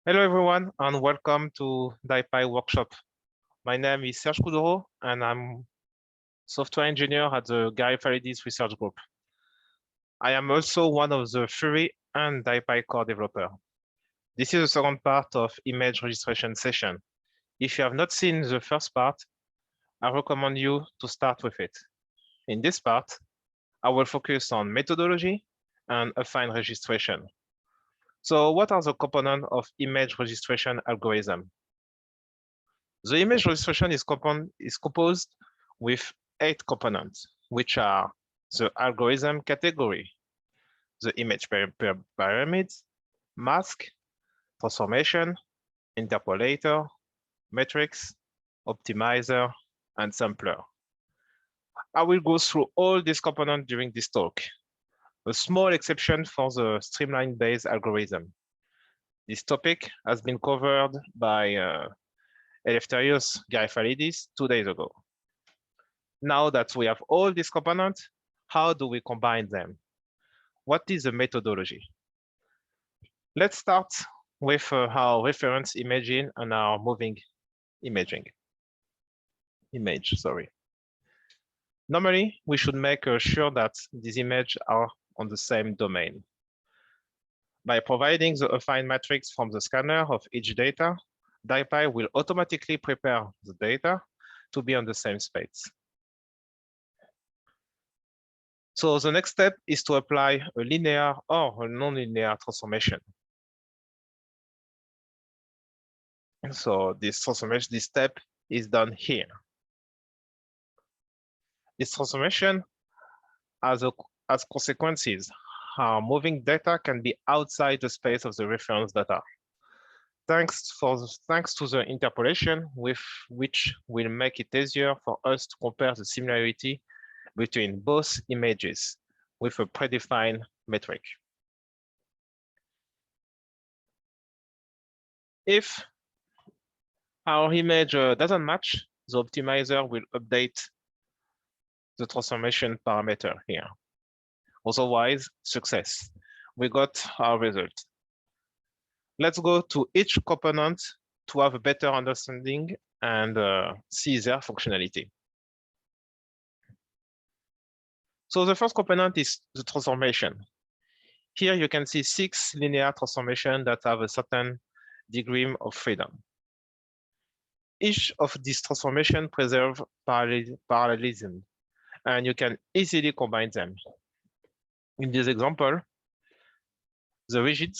Hello, everyone, and welcome to DIPY workshop. My name is Serge Koudoro, and I'm software engineer at the Garyfallidis research group. I am also one of the Fury and DIPY core developer. This is the second part of image registration session. If you have not seen the first part, I recommend you to start with it. In this part, I will focus on methodology and affine registration. So what are the components of image registration algorithm? The image registration is composed with 8 components, which are the algorithm category, the image pyramids, mask, transformation, interpolator, matrix, optimizer, and sampler. I will go through all these components during this talk. A small exception for the streamline-based algorithm. This topic has been covered by Eleftherios Garyfallidis 2 days ago. Now that we have all these components, how do we combine them? What is the methodology? Let's start with our reference imaging and our moving image. Normally, we should make sure that these images are on the same domain. By providing the affine matrix from the scanner of each data, DIPY will automatically prepare the data to be on the same space. So the next step is to apply a linear or a nonlinear transformation. So this transformation, this step is done here. This transformation has consequences. How moving data can be outside the space of the reference data. Thanks to the interpolation, with which will make it easier for us to compare the similarity between both images with a predefined metric. If our image doesn't match, the optimizer will update the transformation parameter here. Otherwise, success. We got our result. Let's go to each component to have a better understanding and see their functionality. So the first component is the transformation. Here you can see 6 linear transformations that have a certain degree of freedom. Each of these transformations preserve parallelism, and you can easily combine them. In this example, the rigid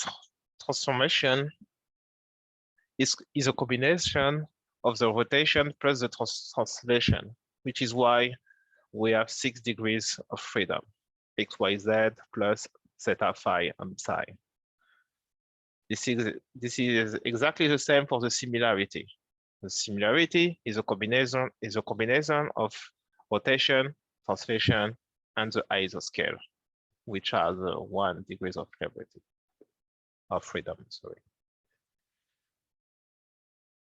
transformation is a combination of the rotation plus the translation, which is why we have 6 degrees of freedom, x, y, z plus theta, phi, and psi. This is exactly the same for the similarity. The similarity is a combination of rotation, translation, and the isoscale, which has 1 degree of freedom. Sorry.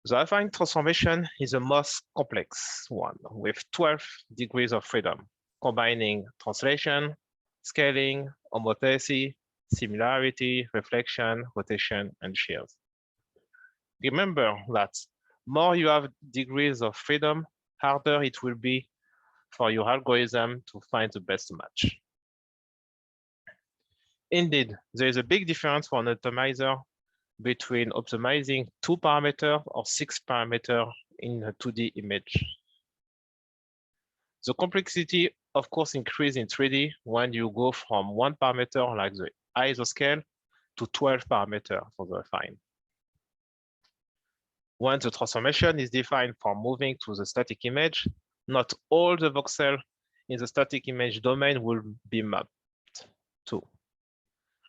The affine transformation is the most complex one, with 12 degrees of freedom, combining translation, scaling, homotopy, similarity, reflection, rotation, and shears. Remember that more you have degrees of freedom, harder it will be for your algorithm to find the best match. Indeed, there is a big difference for an optimizer between optimizing 2 parameters or 6 parameters in a 2D image. The complexity, of course, increases in 3D when you go from 1 parameter like the isoscale to 12 parameters for the affine. When the transformation is defined for moving to the static image, not all the voxels in the static image domain will be mapped to.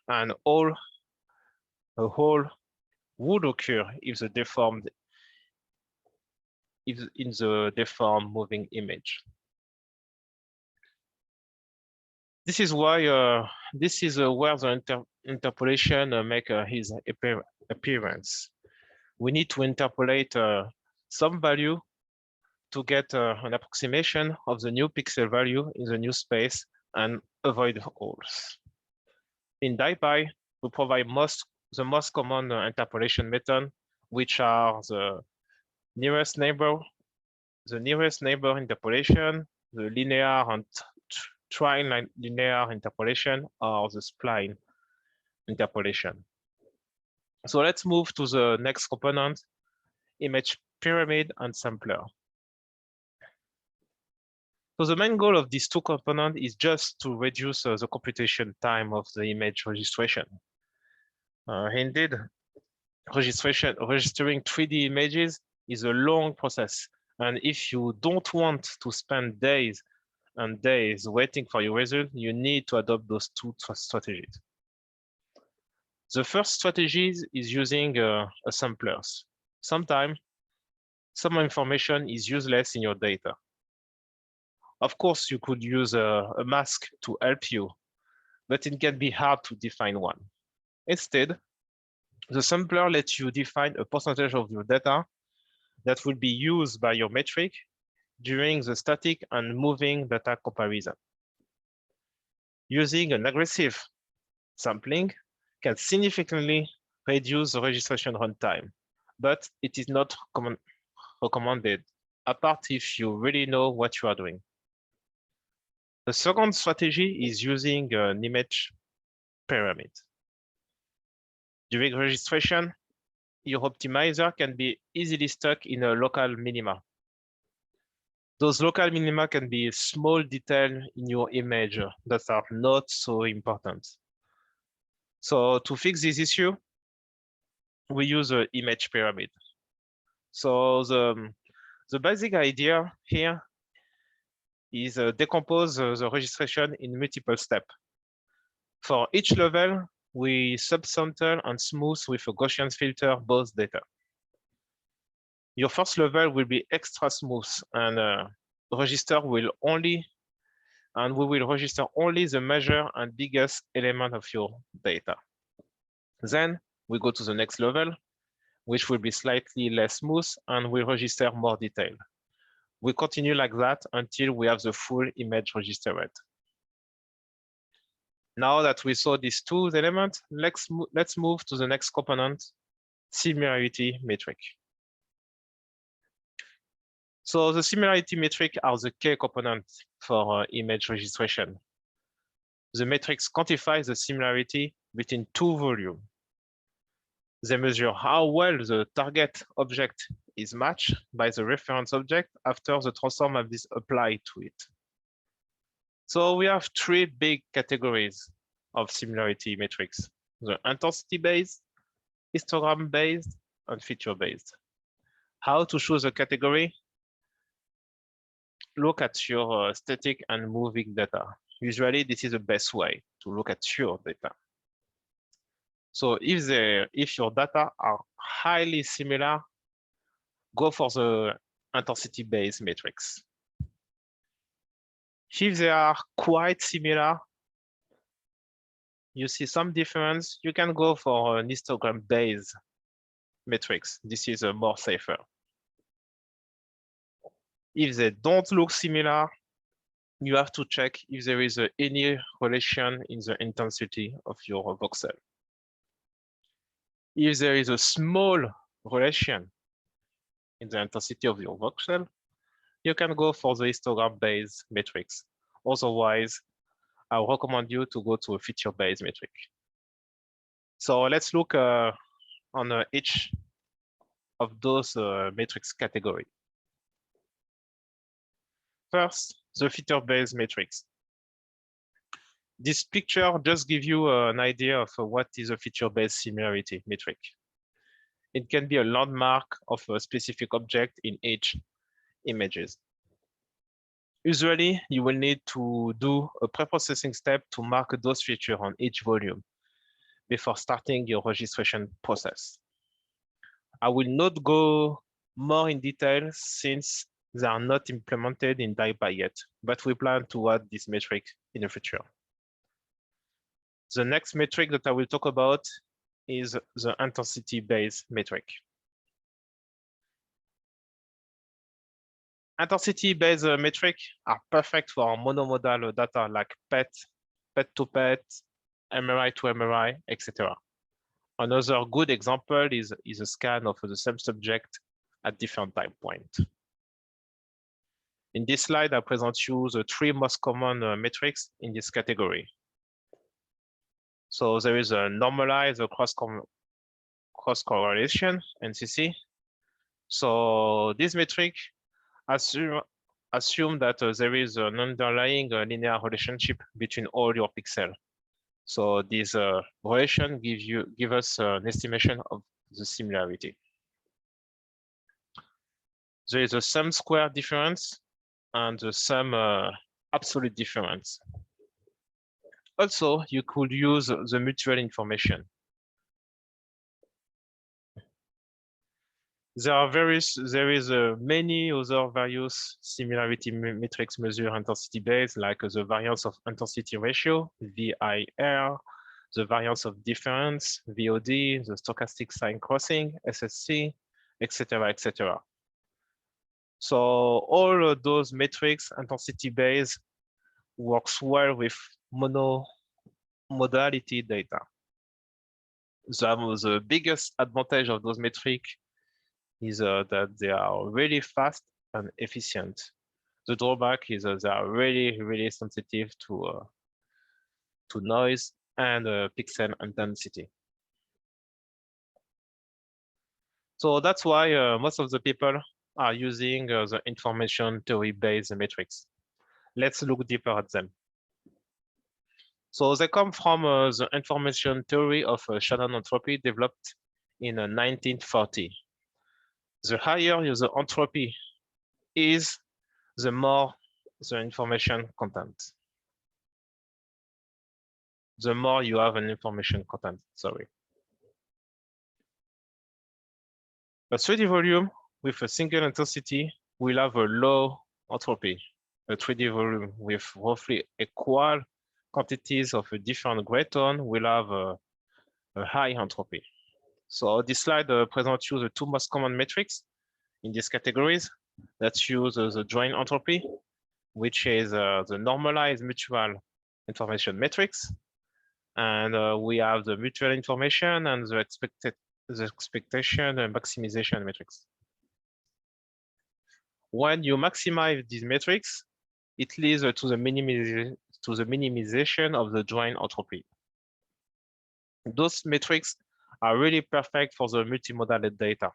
And a whole would occur if the deformed in the deformed moving image. This is why this is where the interpolation makes his appearance. We need to interpolate some value to get an approximation of the new pixel value in the new space and avoid holes. In DIPY, we provide most the most common interpolation method, which are the nearest neighbor interpolation, the linear and trilinear interpolation, or the spline interpolation. So let's move to the next component, image pyramid and sampler. So the main goal of these two components is just to reduce the computation time of the image registration. Indeed, registering 3D images is a long process. And if you don't want to spend days and days waiting for your result, you need to adopt those two strategies. The first strategy is using a samplers. Sometimes some information is useless in your data. Of course, you could use a mask to help you, but it can be hard to define one. Instead, the sampler lets you define a percentage of your data that will be used by your metric during the static and moving data comparison. Using an aggressive sampling can significantly reduce the registration runtime, but it is not recommended, apart if you really know what you are doing. The second strategy is using an image pyramid. During registration, your optimizer can be easily stuck in a local minima. Those local minima can be small details in your image that are not so important. So to fix this issue, we use an image pyramid. So the basic idea here is decompose the registration in multiple steps. For each level, we subsample and smooth with a Gaussian filter both data. Your first level will be extra smooth, and we will register only the major and biggest element of your data. Then we go to the next level, which will be slightly less smooth, and we register more detail. We continue like that until we have the full image register rate. Now that we saw these two elements, let's move to the next component, similarity metric. So the similarity metric are the key component for image registration. The metrics quantify the similarity between two volumes. They measure how well the target object is matched by the reference object after the transform is applied to it. So we have three big categories of similarity metrics: the intensity-based, histogram-based, and feature-based. How to choose a category? Look at your static and moving data. Usually, this is the best way to look at your data. So if your data are highly similar, go for the intensity-based metrics. If they are quite similar, you see some difference, you can go for an histogram-based metrics. This is more safer. If they don't look similar, you have to check if there is any relation in the intensity of your voxel. If there is a small relation in the intensity of your voxel, you can go for the histogram-based metrics. Otherwise, I recommend you to go to a feature-based metric. So let's look on each of those metrics category. First, the feature-based metrics. This picture just gives you an idea of what is a feature-based similarity metric. It can be a landmark of a specific object in each images. Usually, you will need to do a pre-processing step to mark those features on each volume before starting your registration process. I will not go more in detail since they are not implemented in DIPY yet, but we plan to add this metric in the future. The next metric that I will talk about is the intensity-based metric. Intensity-based metric are perfect for monomodal data like PET, PET to PET, MRI to MRI, etc. Another good example is a scan of the same subject at different time points. In this slide, I present you the three most common metrics in this category. So there is a normalized cross correlation, NCC. So this metric assume that there is an underlying linear relationship between all your pixels. So this relation give us an estimation of the similarity. There is a sum square difference and the sum absolute difference. Also, you could use the mutual information. There is many other various similarity metrics measure intensity based, like the variance of intensity ratio, VIR, the variance of difference, VOD, the stochastic sign crossing, SSC, etc., etc. So all of those metrics, intensity based, works well with monomodality data. The biggest advantage of those metrics is that they are really fast and efficient. The drawback is they are really, really sensitive to noise and pixel intensity. So that's why most of the people are using the information theory-based metrics. Let's look deeper at them. So they come from the information theory of Shannon entropy developed in 1940. The higher the entropy is, the more the information content. The more you have an information content, sorry. A 3D volume with a single intensity will have a low entropy. A 3D volume with roughly equal quantities of a different gray tone will have a high entropy. So this slide presents you the two most common metrics in these categories that use the joint entropy, which is the normalized mutual information metrics. And we have the mutual information and the expectation and maximization metrics. When you maximize these metrics, it leads to the minimization of the joint entropy. Those metrics are really perfect for the multimodal data.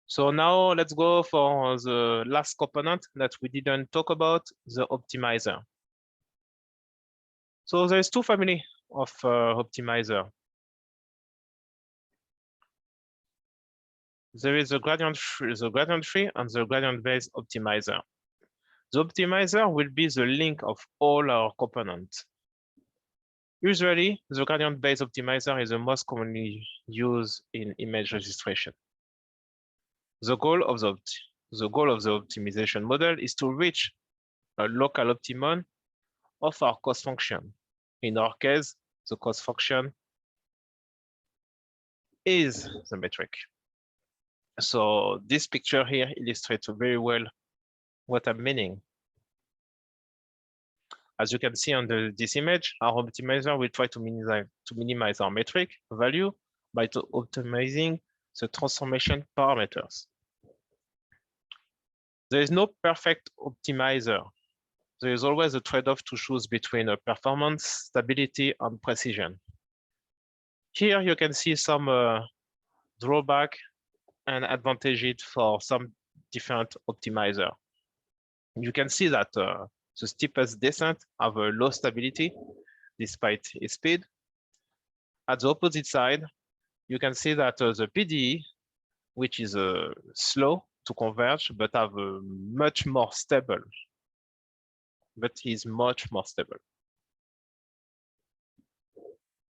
So now let's go for the last component that we didn't talk about, the optimizer. So there's two families of optimizer. There is the gradient free and the gradient-based optimizer. The optimizer will be the link of all our components. Usually, the gradient-based optimizer is the most commonly used in image registration. The goal of the optimization model is to reach a local optimum of our cost function. In our case, the cost function is the metric. So this picture here illustrates very well what I'm meaning. As you can see on this image, our optimizer will try to minimize our metric value by optimizing the transformation parameters. There is no perfect optimizer. There is always a trade-off to choose between performance, stability, and precision. Here you can see some drawback and advantages for some different optimizer. You can see that the steepest descent have a low stability despite its speed. At the opposite side, you can see that the PDE, which is slow to converge, but have a much more stable.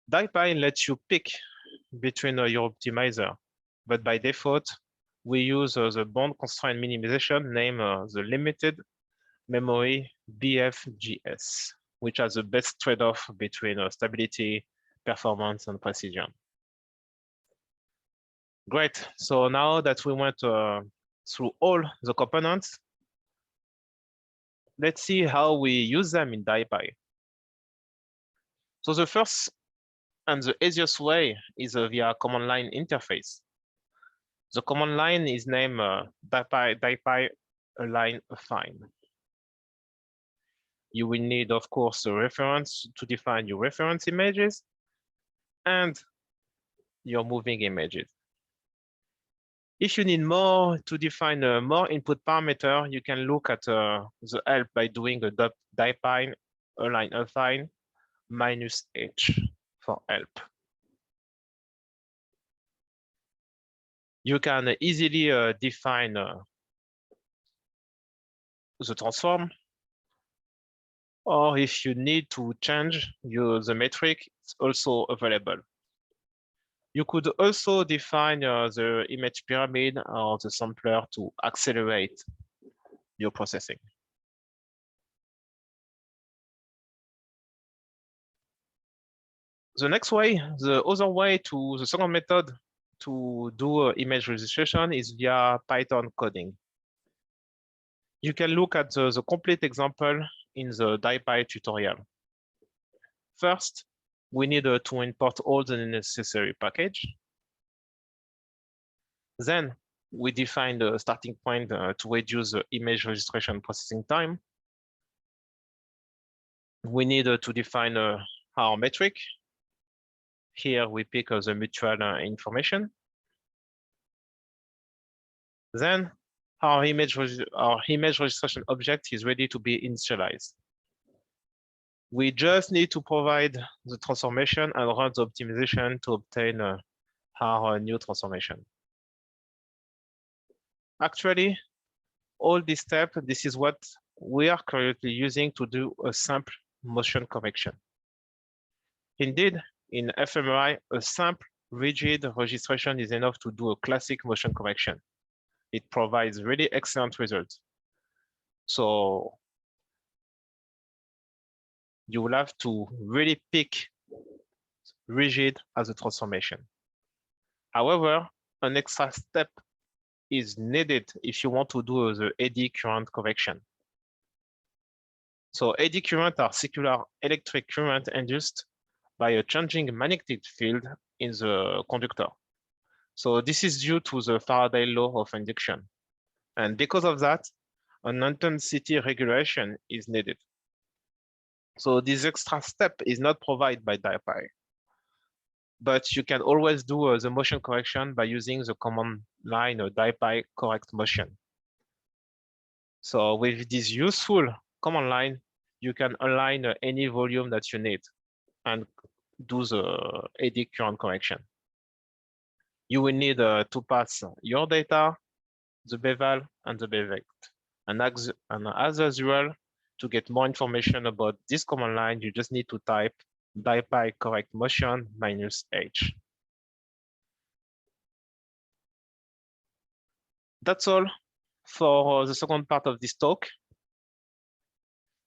DIPY lets you pick between your optimizer, but by default, we use the bond constraint minimization named the limited memory BFGS, which has the best trade-off between stability, performance, and precision. Great. So now that we went through all the components, let's see how we use them in DIPY. So the first and the easiest way is via command line interface. The command line is named DIPY align affine. You will need, of course, a reference to define your reference images and your moving images. If you need more to define more input parameter, you can look at the help by doing a DIPY align affine -h for help. You can easily define the transform, or if you need to change the metric, it's also available. You could also define the image pyramid or the sampler to accelerate your processing. The next way, the other way to the second method to do image registration is via Python coding. You can look at the complete example in the DIPY tutorial. First, we need to import all the necessary package. Then we define the starting point to reduce the image registration processing time. We need to define our metric. Here we pick the mutual information. Then our image registration object is ready to be initialized. We just need to provide the transformation and run the optimization to obtain our new transformation. Actually, all these steps, this is what we are currently using to do a simple motion correction. Indeed, in fMRI, a simple rigid registration is enough to do a classic motion correction. It provides really excellent results. So you will have to really pick rigid as a transformation. However, an extra step is needed if you want to do the eddy current correction. So eddy current are circular electric current induced by a changing magnetic field in the conductor. So this is due to the Faraday law of induction. And because of that, an intensity regulation is needed. So this extra step is not provided by DIPY, but you can always do the motion correction by using the command line DIPY correct motion. So with this useful command line, you can align any volume that you need and do the eddy current correction. You will need to pass your data, the bevel, and the bevect. And as usual, to get more information about this command line, you just need to type DIPY correct motion -h. That's all for the second part of this talk.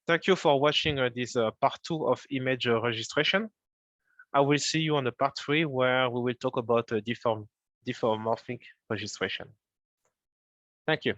Thank you for watching this part 2 of image registration. I will see you on the part 3 where we will talk about diffeomorphic registration. Thank you.